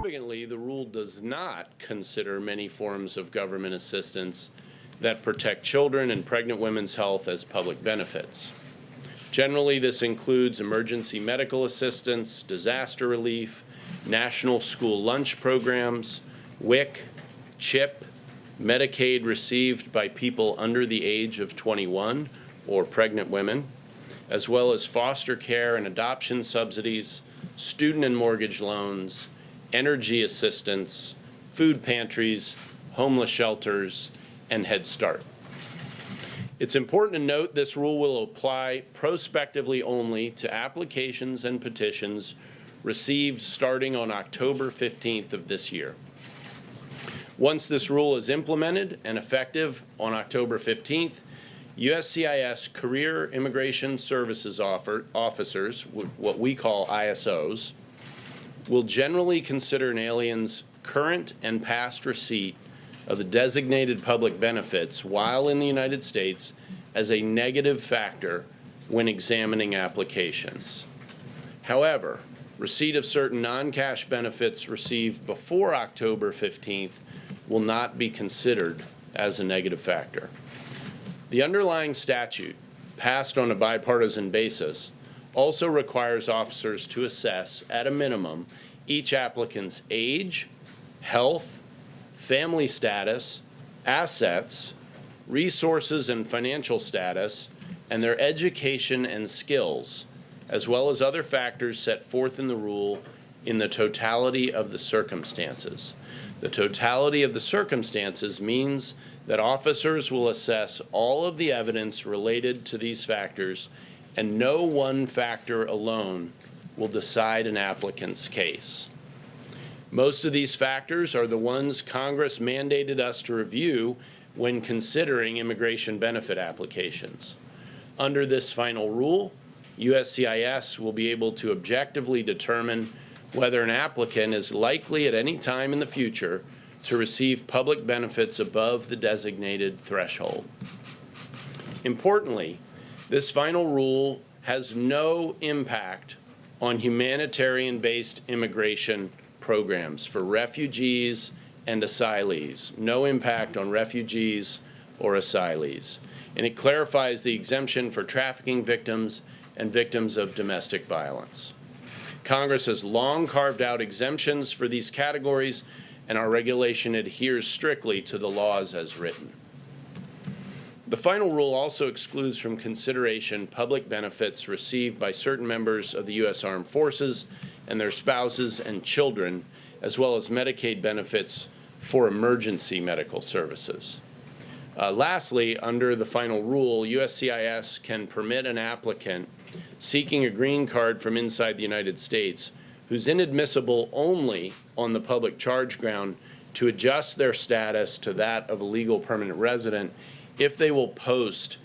Significantly, the rule does not consider many forms of government assistance that protect children and pregnant women's health as public benefits. Generally, this includes emergency medical assistance, disaster relief, national school lunch programs, WIC, CHIP, Medicaid received by people under the age of 21 or pregnant women, as well as foster care and adoption subsidies, student and mortgage loans, energy assistance, food pantries, homeless shelters, and Head Start. It's important to note this rule will apply prospectively only to applications and petitions received starting on October 15th of this year. Once this rule is implemented and effective on October 15th, USCIS Career Immigration Services officers, what we call ISOs, will generally consider an alien's current and past receipt of the designated public benefits while in the United States as a negative factor when examining applications. However, receipt of certain non-cash benefits received before October 15th will not be considered as a negative factor. The underlying statute, passed on a bipartisan basis, also requires officers to assess, at a minimum, each applicant's age, health, family status, assets, resources and financial status, and their education and skills, as well as other factors set forth in the rule in the totality of the circumstances. The totality of the circumstances means that officers will assess all of the evidence related to these factors, and no one factor alone will decide an applicant's case. Most of these factors are the ones Congress mandated us to review when considering immigration benefit applications. Under this final rule, USCIS will be able to objectively determine whether an applicant is likely at any time in the future to receive public benefits above the designated threshold. Importantly, this final rule has no impact on humanitarian-based immigration programs for refugees and asylees. No impact on refugees or asylees. And it clarifies the exemption for trafficking victims and victims of domestic violence. Congress has long carved out exemptions for these categories, and our regulation adheres strictly to the laws as written. The final rule also excludes from consideration public benefits received by certain members of the U.S. Armed Forces and their spouses and children, as well as Medicaid benefits for emergency medical services. Lastly, under the final rule, USCIS can permit an applicant seeking a green card from inside the United States who's inadmissible only on the public charge ground to adjust their status to that of a legal permanent resident if they will post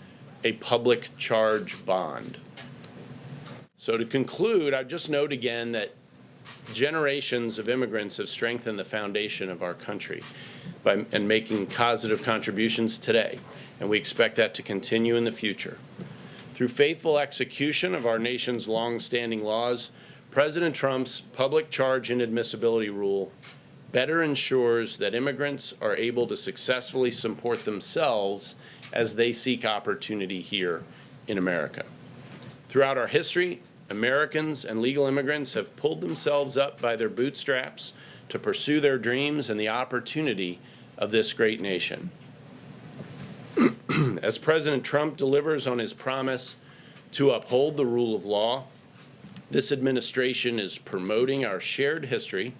a public charge bond. So to conclude, I'd just note again that generations of immigrants have strengthened the foundation of our country and making positive contributions today, and we expect that to continue in the future. Through faithful execution of our nation's long-standing laws, President Trump's public charge inadmissibility rule better ensures that immigrants are able to successfully support themselves as they seek opportunity here in America. Throughout our history, Americans and legal immigrants have pulled themselves up by their bootstraps to pursue their dreams and the opportunity of this great nation. As President Trump delivers on his promise to uphold the rule of law, this administration is promoting our shared history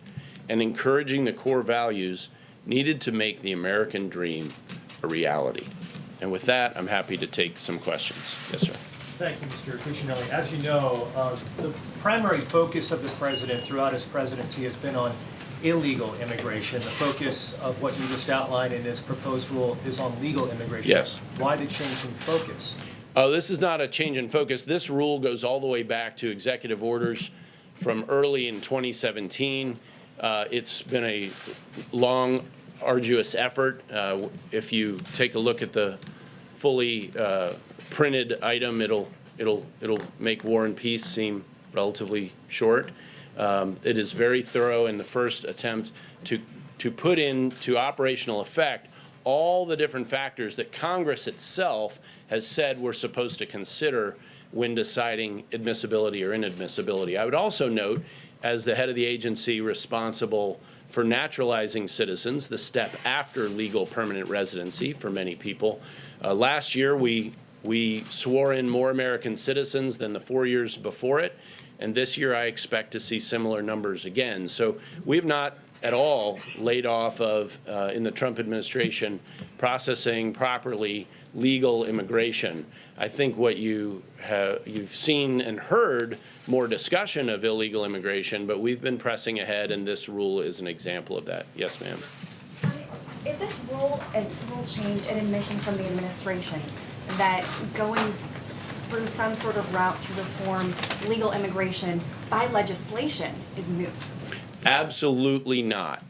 and encouraging the core values needed to make the American dream a reality. And with that, I'm happy to take some questions. Yes, sir. Thank you, Mr. Cuccinelli. As you know, the primary focus of the president throughout his presidency has been on illegal immigration. The focus of what you just outlined in this proposed rule is on legal immigration. Yes. Why the change in focus? Oh, this is not a change in focus. This rule goes all the way back to executive orders from early in 2017. It's been a long, arduous effort. If you take a look at the fully printed item, it'll make War and Peace seem relatively short. It is very thorough in the first attempt to put into operational effect all the different factors that Congress itself has said we're supposed to consider when deciding admissibility or inadmissibility. I would also note, as the head of the agency responsible for naturalizing citizens, the step after legal permanent residency for many people, last year we swore in more American citizens than the 4 years before it, and this year I expect to see similar numbers again. So we've not at all laid off of, in the Trump administration, processing properly legal immigration. I think what you've seen and heard more discussion of illegal immigration, but we've been pressing ahead, and this rule is an example of that. Yes, ma'am. Is this rule a rule change and admission from the administration that going through some sort of route to reform legal immigration by legislation is moot? Absolutely not.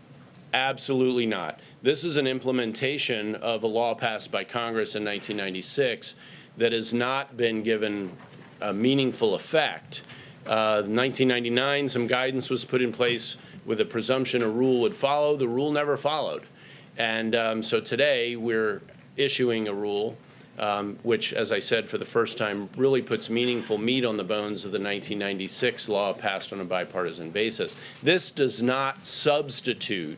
Absolutely not. This is an implementation of a law passed by Congress in 1996 that has not been given a meaningful effect. 1999, some guidance was put in place with a presumption a rule would follow. The rule never followed. And so today we're issuing a rule which, as I said, for the first time, really puts meaningful meat on the bones of the 1996 law passed on a bipartisan basis. This does not substitute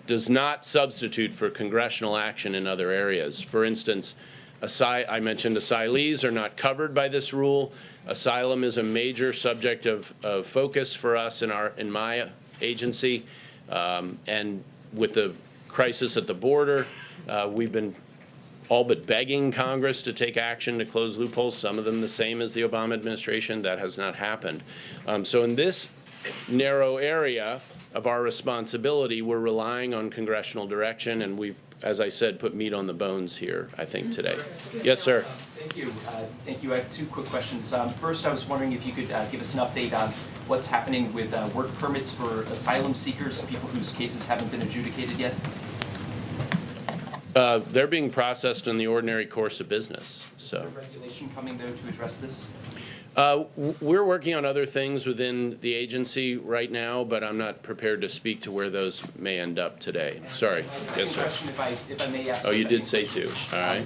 for congressional action in other areas. For instance, I mentioned asylees are not covered by this rule. Asylum is a major subject of focus for us in my agency, and with the crisis at the border, we've been all but begging Congress to take action to close loopholes, some of them the same as the Obama administration. That has not happened. So in this narrow area of our responsibility, we're relying on congressional direction, and we've, as I said, put meat on the bones here, I think, today. Yes, sir. Thank you. Thank you. I have two quick questions. First, I was wondering if you could give us an update on what's happening with work permits for asylum seekers, people whose cases haven't been adjudicated yet. They're being processed in the ordinary course of business. So. Is there regulation coming, though, to address this? We're working on other things within the agency right now, but I'm not prepared to speak to where those may end up today. Sorry. Yes, sir. Question, if I may ask. Oh, you did say two. All right.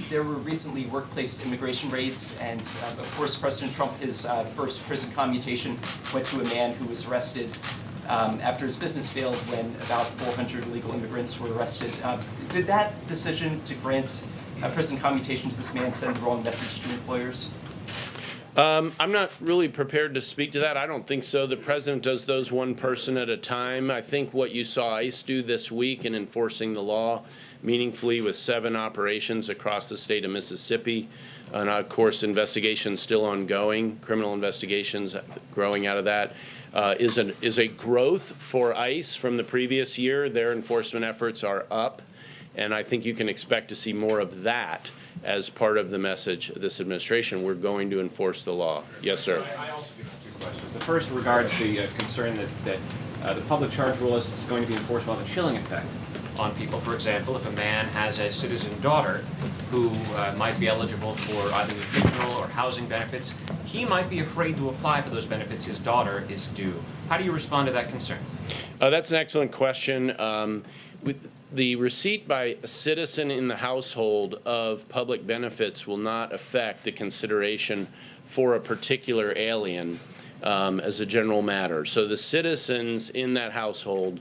There were recently workplace immigration raids, and of course, President Trump, his first prison commutation went to a man who was arrested after his business failed when about 400 illegal immigrants were arrested. Did that decision to grant a prison commutation to this man send the wrong message to employers? I'm not really prepared to speak to that. I don't think so. The president does those one person at a time. I think what you saw ICE do this week in enforcing the law meaningfully with 7 operations across the state of Mississippi, and of course investigations still ongoing, criminal investigations growing out of that, is a growth for ICE from the previous year. Their enforcement efforts are up, and I think you can expect to see more of that as part of the message of this administration. We're going to enforce the law. Yes, sir. I also do have 2 questions. The first regards the concern that the public charge rule is going to be enforced by the chilling effect on people. For example, if a man has a citizen daughter who might be eligible for either nutritional or housing benefits, he might be afraid to apply for those benefits his daughter is due. How do you respond to that concern? That's an excellent question. The receipt by a citizen in the household of public benefits will not affect the consideration for a particular alien as a general matter. So the citizens in that household,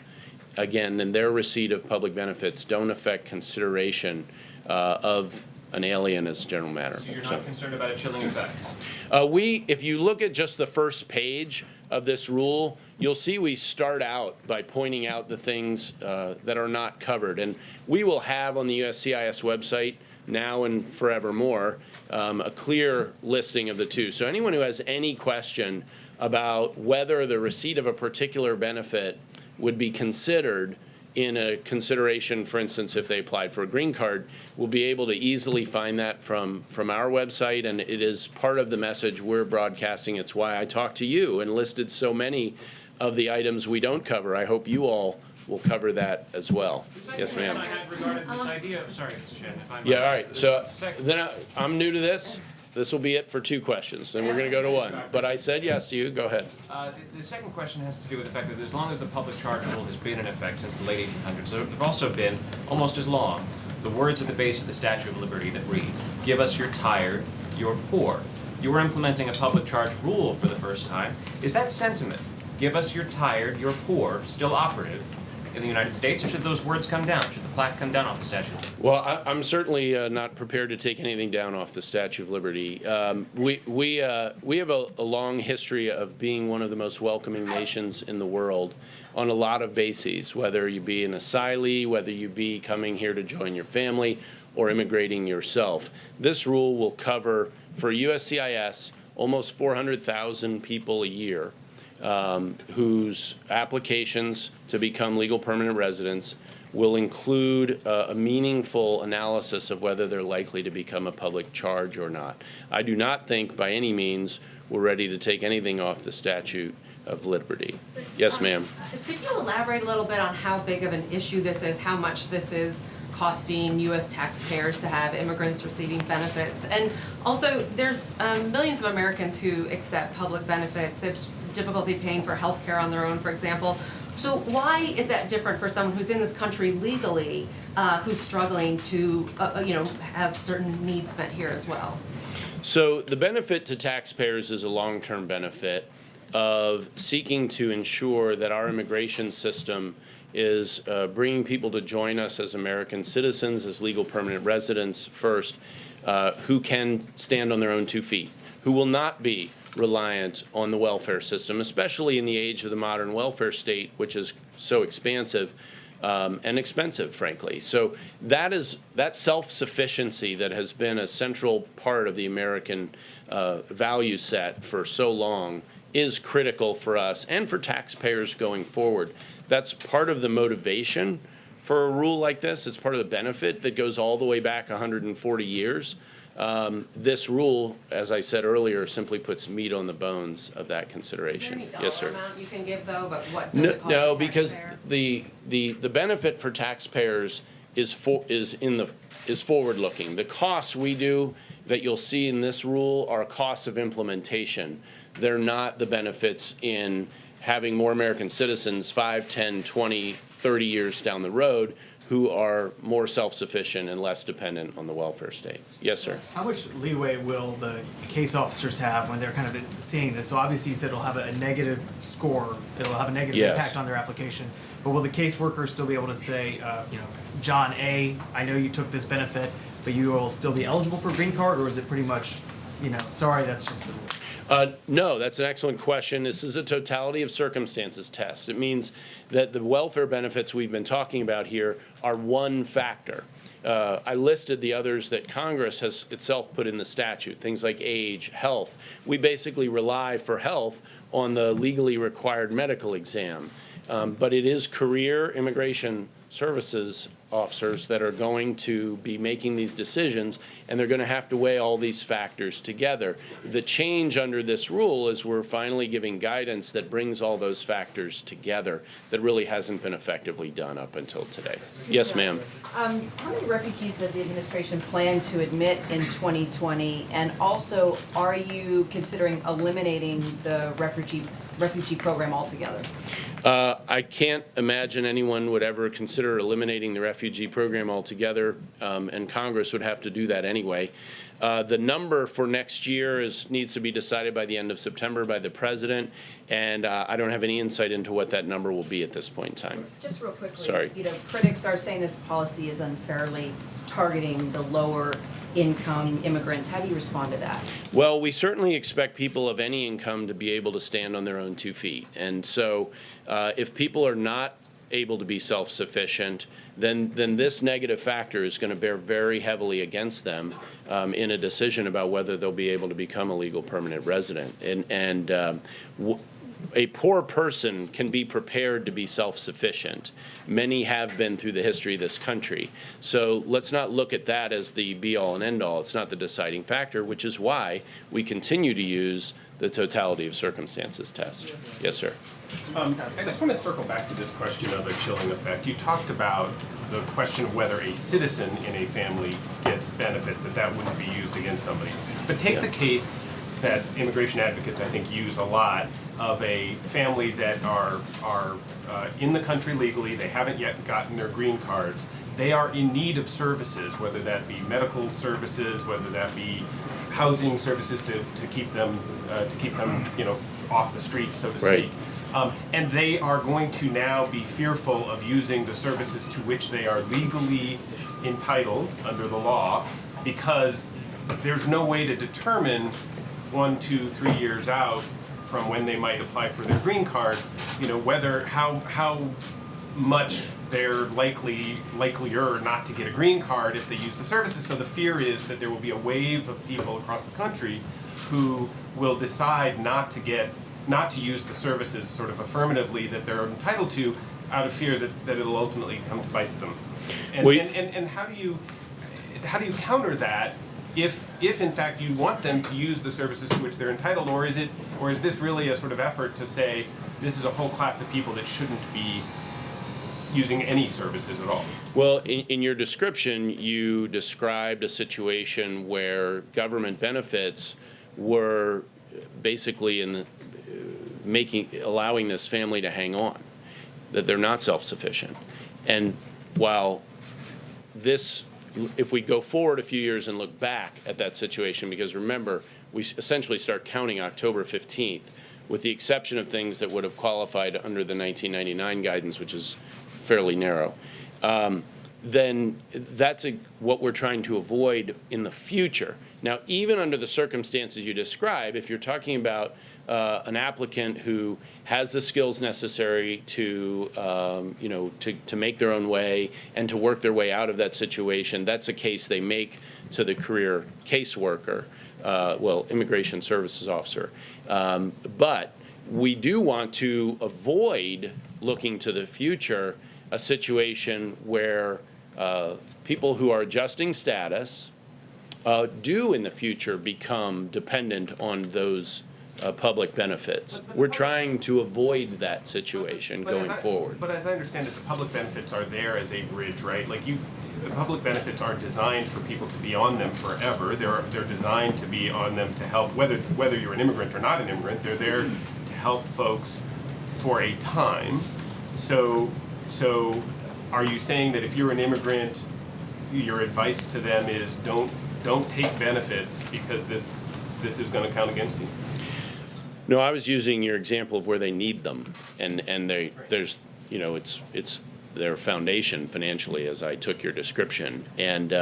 again, and their receipt of public benefits don't affect consideration of an alien as a general matter. So you're not concerned about a chilling effect? If you look at just the first page of this rule, you'll see we start out by pointing out the things that are not covered. And we will have on the USCIS website now and forevermore a clear listing of the two. So anyone who has any question about whether the receipt of a particular benefit would be considered in a consideration, for instance, if they applied for a green card, will be able to easily find that from our website, and it is part of the message we're broadcasting. It's why I talked to you and listed so many of the items we don't cover. I hope you all will cover that as well. Yes, ma'am. I had regarding this idea, sorry, Mr. Shannon, if I might. Yeah, all right. So Second. then I'm new to this. This will be it for 2 questions, then we're going to go to 1. But I said yes to you. Go ahead. The second question has to do with the fact that as long as the public charge rule has been in effect since the late 1800s, there have also been, almost as long, the words at the base of the Statue of Liberty that read, "Give us your tired, your poor." You were implementing a public charge rule for the first time. Is that sentiment, "Give us your tired, your poor," still operative in the United States, or should those words come down? Should the plaque come down off the Statue of Liberty? Well, I'm certainly not prepared to take anything down off the Statue of Liberty. We have a long history of being one of the most welcoming nations in the world on a lot of bases, whether you be an asylee, whether you be coming here to join your family, or immigrating yourself. This rule will cover, for USCIS, almost 400,000 people a year whose applications to become legal permanent residents will include a meaningful analysis of whether they're likely to become a public charge or not. I do not think by any means we're ready to take anything off the Statute of Liberty. Yes, ma'am. Could you elaborate a little bit on how big of an issue this is, how much this is costing U.S. taxpayers to have immigrants receiving benefits? And also, there's millions of Americans who accept public benefits. They have difficulty paying for health care on their own, for example. So why is that different for someone who's in this country legally, who's struggling to, have certain needs met here as well? So the benefit to taxpayers is a long-term benefit of seeking to ensure that our immigration system is bringing people to join us as American citizens, as legal permanent residents first, who can stand on their own 2 feet, who will not be reliant on the welfare system, especially in the age of the modern welfare state, which is so expansive and expensive, frankly. So that self-sufficiency that has been a central part of the American value set for so long is critical for us and for taxpayers going forward. That's part of the motivation for a rule like this. It's part of the benefit that goes all the way back 140 years. This rule, as I said earlier, simply puts meat on the bones of that consideration. Is there any Yes, sir. dollar amount you can give though, but what does it cost No, a because taxpayer? the benefit for taxpayers is forward-looking. The costs we do that you'll see in this rule are costs of implementation. They're not the benefits in having more American citizens 5, 10, 20, 30 years down the road who are more self-sufficient and less dependent on the welfare state. Yes, sir. How much leeway will the case officers have when they're kind of seeing this? So obviously you said it'll have a negative score, it'll have a negative Yes. impact on their application, but will the caseworker still be able to say, John A., I know you took this benefit, but you will still be eligible for a green card, or is it pretty much, sorry, that's just the rule? No, that's an excellent question. This is a totality of circumstances test. It means that the welfare benefits we've been talking about here are one factor. I listed the others that Congress has itself put in the statute, things like age, health. We basically rely for health on the legally required medical exam. But it is career immigration services officers that are going to be making these decisions, and they're going to have to weigh all these factors together. The change under this rule is we're finally giving guidance that brings all those factors together that really hasn't been effectively done up until today. Yes, ma'am. How many refugees does the administration plan to admit in 2020? And also, are you considering eliminating the refugee program altogether? I can't imagine anyone would ever consider eliminating the refugee program altogether, and Congress would have to do that anyway. The number for next year needs to be decided by the end of September by the president, and I don't have any insight into what that number will be at this point in time. Just real quickly, Sorry. Critics are saying this policy is unfairly targeting the lower income immigrants. How do you respond to that? Well, we certainly expect people of any income to be able to stand on their own 2 feet. And so if people are not able to be self-sufficient, then this negative factor is going to bear very heavily against them in a decision about whether they'll be able to become a legal permanent resident. A poor person can be prepared to be self-sufficient. Many have been through the history of this country. So let's not look at that as the be-all and end-all. It's not the deciding factor, which is why we continue to use the totality of circumstances test. Yes, sir. I just want to circle back to this question of a chilling effect. You talked about the question of whether a citizen in a family gets benefits, that wouldn't be used against somebody. But take the case that immigration advocates, I think, use a lot, of a family that are in the country legally, they haven't yet gotten their green cards. They are in need of services, whether that be medical services, whether that be housing services to keep them off the streets, so to Right. speak. And they are going to now be fearful of using the services to which they are legally entitled under the law, because there's no way to determine 1, 2, 3 years out from when they might apply for their green card, whether how much they're likelier not to get a green card if they use the services. So the fear is that there will be a wave of people across the country who will decide not to use the services sort of affirmatively that they're entitled to, out of fear that it'll ultimately come to bite them. And how do you counter that if in fact you want them to use the services to which they're entitled, or is this really a sort of effort to say this is a whole class of people that shouldn't be using any services at all? Well, in your description, you described a situation where government benefits were basically allowing this family to hang on, that they're not self-sufficient. And while if we go forward a few years and look back at that situation, because remember, we essentially start counting October 15th, with the exception of things that would have qualified under the 1999 guidance, which is fairly narrow, then that's what we're trying to avoid in the future. Now, even under the circumstances you describe, if you're talking about an applicant who has the skills necessary to make their own way and to work their way out of that situation, that's a case they make to the career caseworker, immigration services officer. But we do want to avoid looking to the future a situation where people who are adjusting status do in the future become dependent on those public benefits. We're trying to avoid that situation going forward. But as I understand it, the public benefits are there as a bridge, right? The public benefits aren't designed for people to be on them forever. They're designed to be on them to help, whether you're an immigrant or not an immigrant, they're there to help folks for a time. So are you saying that if you're an immigrant, your advice to them is don't take benefits because this is going to count against you? No, I was using your example of where they need them, and there's it's their foundation financially, as I took your description, and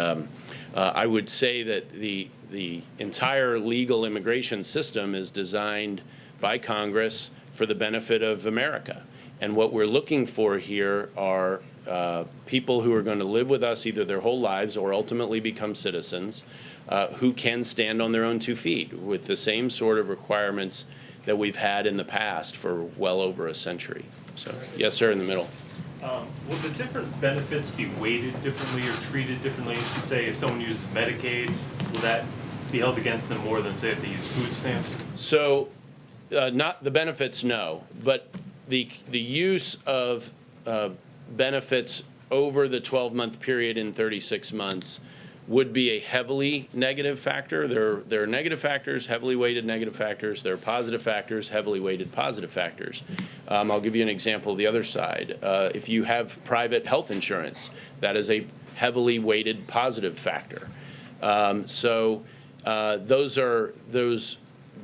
I would say that the entire legal immigration system is designed by Congress for the benefit of America, and what we're looking for here are people who are going to live with us either their whole lives or ultimately become citizens, who can stand on their own 2 feet with the same sort of requirements that we've had in the past for well over a century. So, yes, sir, in the middle. Will the different benefits be weighted differently or treated differently? Say, if someone uses Medicaid, will that be held against them more than, say, if they use food stamps? So, not the benefits, no, but the use of benefits over the 12-month period in 36 months would be a heavily negative factor. There are negative factors, heavily weighted negative factors. There are positive factors, heavily weighted positive factors. I'll give you an example of the other side. If you have private health insurance, that is a heavily weighted positive factor. Those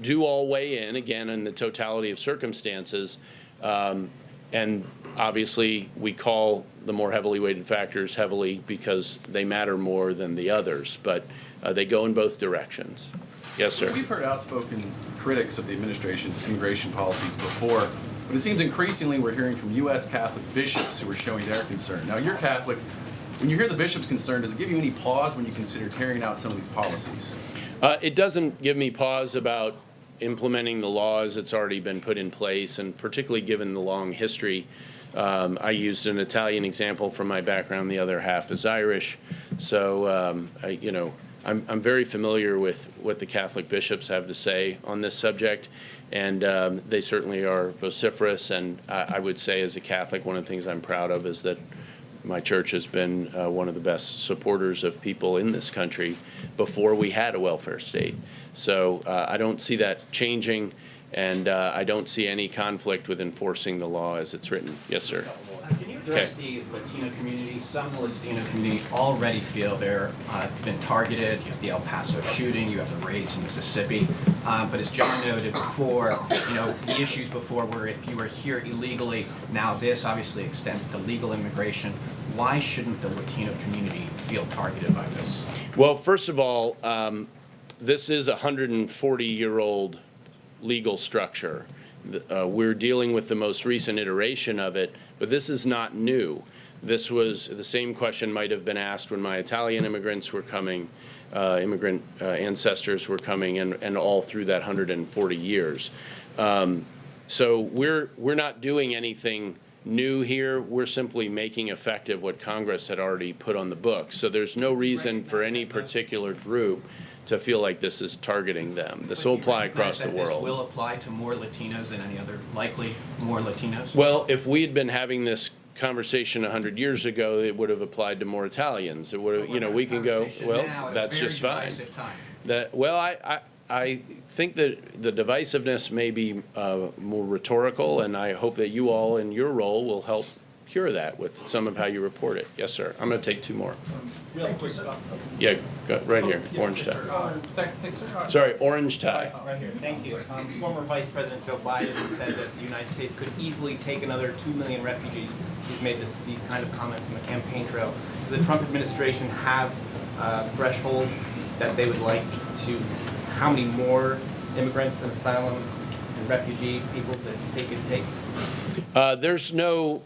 do all weigh in, again, in the totality of circumstances. And obviously, we call the more heavily weighted factors heavily because they matter more than the others, but they go in both directions. Yes, sir. We've heard outspoken critics of the administration's immigration policies before, but it seems increasingly we're hearing from U.S. Catholic bishops who are showing their concern. Now, you're Catholic. When you hear the bishop's concern, does it give you any pause when you consider carrying out some of these policies? It doesn't give me pause about implementing the laws that's already been put in place, and particularly given the long history. I used an Italian example from my background. The other half is Irish. So, I'm very familiar with what the Catholic bishops have to say on this subject, and they certainly are vociferous. And I would say, as a Catholic, one of the things I'm proud of is that my church has been one of the best supporters of people in this country before we had a welfare state. So I don't see that changing, and I don't see any conflict with enforcing the law as it's written. Yes, sir. Can you address the Latino community? Some of the Latino community already feel they're been targeted. You have the El Paso shooting, you have the raids in Mississippi. But as John noted before, the issues before were if you were here illegally, now this obviously extends to legal immigration. Why shouldn't the Latino community feel targeted by this? Well, first of all, this is a 140-year-old legal structure. We're dealing with the most recent iteration of it, but this is not new. This was the same question might have been asked when my Italian immigrants were coming, immigrant ancestors were coming, and all through that 140 years. So we're not doing anything new here. We're simply making effective what Congress had already put on the books. So there's no reason for any particular group to feel like this is targeting them. This will apply across the world. This will apply to more Latinos than any other, likely more Latinos? Well, if we had been having this conversation 100 years ago, it would have applied to more Italians. It would have, we can go, well, that's just fine. I think that the divisiveness may be more rhetorical, and I hope that you all in your role will help cure that with some of how you report it. Yes, sir. I'm going to take two more. Real quick. Yeah, go, right here, orange tie. Thanks, sir. Sorry, orange tie. Right here, thank you. Former Vice President Joe Biden said that the United States could easily take another 2 million refugees. He's made these kind of comments on the campaign trail. Does the Trump administration have a threshold that they would like to, how many more immigrants and asylum and refugee people that they could take? There's no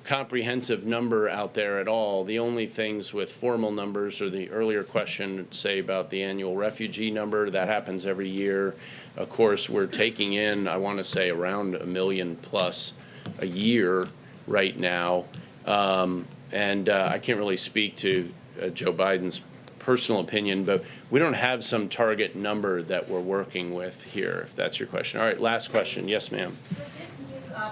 comprehensive number out there at all. The only things with formal numbers are the earlier question, say, about the annual refugee number. That happens every year. Of course, we're taking in, I want to say, around 1 million plus a year right now. And I can't really speak to Joe Biden's personal opinion, but we don't have some target number that we're working with here, if that's your question. All right, last question. Yes, ma'am.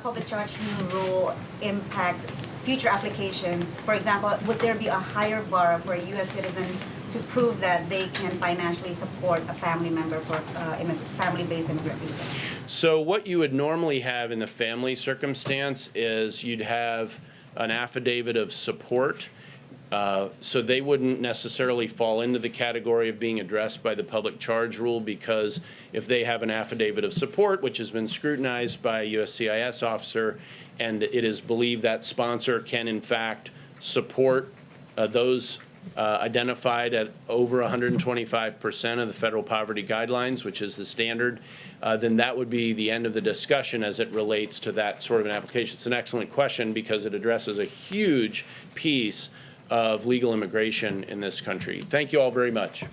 Public charge new rule impact future applications? For example, would there be a higher bar for a U.S. citizen to prove that they can financially support a family member for family-based immigrant visa? So what you would normally have in the family circumstance is you'd have an affidavit of support. So they wouldn't necessarily fall into the category of being addressed by the public charge rule, because if they have an affidavit of support, which has been scrutinized by a USCIS officer, and it is believed that sponsor can in fact support those identified at over 125% of the federal poverty guidelines, which is the standard, then that would be the end of the discussion as it relates to that sort of an application. It's an excellent question because it addresses a huge piece of legal immigration in this country. Thank you all very much.